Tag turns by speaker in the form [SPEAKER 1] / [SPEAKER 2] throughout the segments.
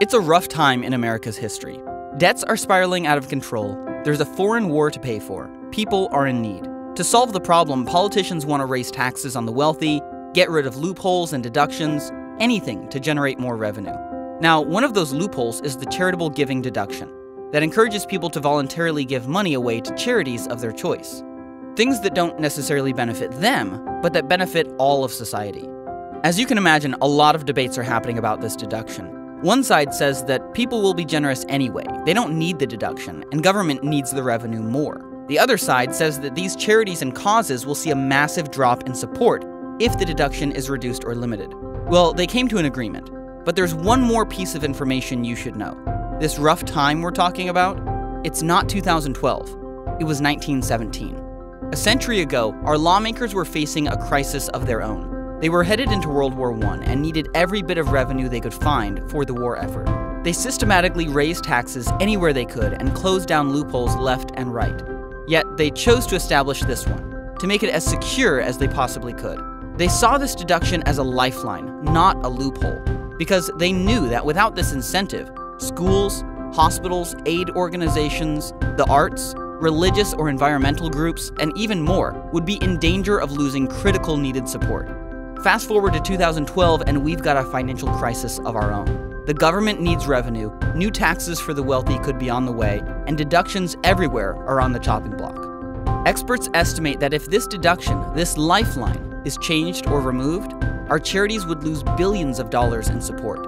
[SPEAKER 1] It's a rough time in America's history. Debts are spiraling out of control. There's a foreign war to pay for. People are in need. To solve the problem, politicians want to raise taxes on the wealthy, get rid of loopholes and deductions, anything to generate more revenue. Now, one of those loopholes is the charitable giving deduction that encourages people to voluntarily give money away to charities of their choice. Things that don't necessarily benefit them, but that benefit all of society. As you can imagine, a lot of debates are happening about this deduction. One side says that people will be generous anyway, they don't need the deduction, and government needs the revenue more. The other side says that these charities and causes will see a massive drop in support if the deduction is reduced or limited. Well, they came to an agreement, but there's one more piece of information you should know. This rough time we're talking about, it's not 2012, it was 1917. A century ago, our lawmakers were facing a crisis of their own. They were headed into World War I and needed every bit of revenue they could find for the war effort. They systematically raised taxes anywhere they could and closed down loopholes left and right. Yet they chose to establish this one, to make it as secure as they possibly could. They saw this deduction as a lifeline, not a loophole, because they knew that without this incentive, schools, hospitals, aid organizations, the arts, religious or environmental groups, and even more would be in danger of losing critical needed support. Fast forward to 2012 and we've got a financial crisis of our own. The government needs revenue, new taxes for the wealthy could be on the way, and deductions everywhere are on the chopping block. Experts estimate that if this deduction, this lifeline, is changed or removed, our charities would lose billions of dollars in support.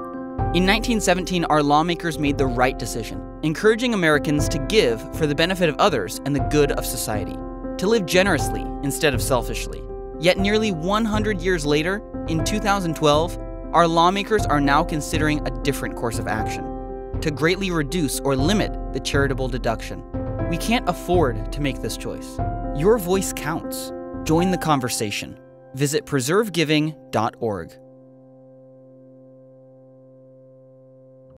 [SPEAKER 1] In 1917, our lawmakers made the right decision, encouraging Americans to give for the benefit of others and the good of society, to live generously instead of selfishly. Yet nearly 100 years later, in 2012, our lawmakers are now considering a different course of action, to greatly reduce or limit the charitable deduction. We can't afford to make this choice. Your voice counts. Join the conversation. Visit preservegiving.org.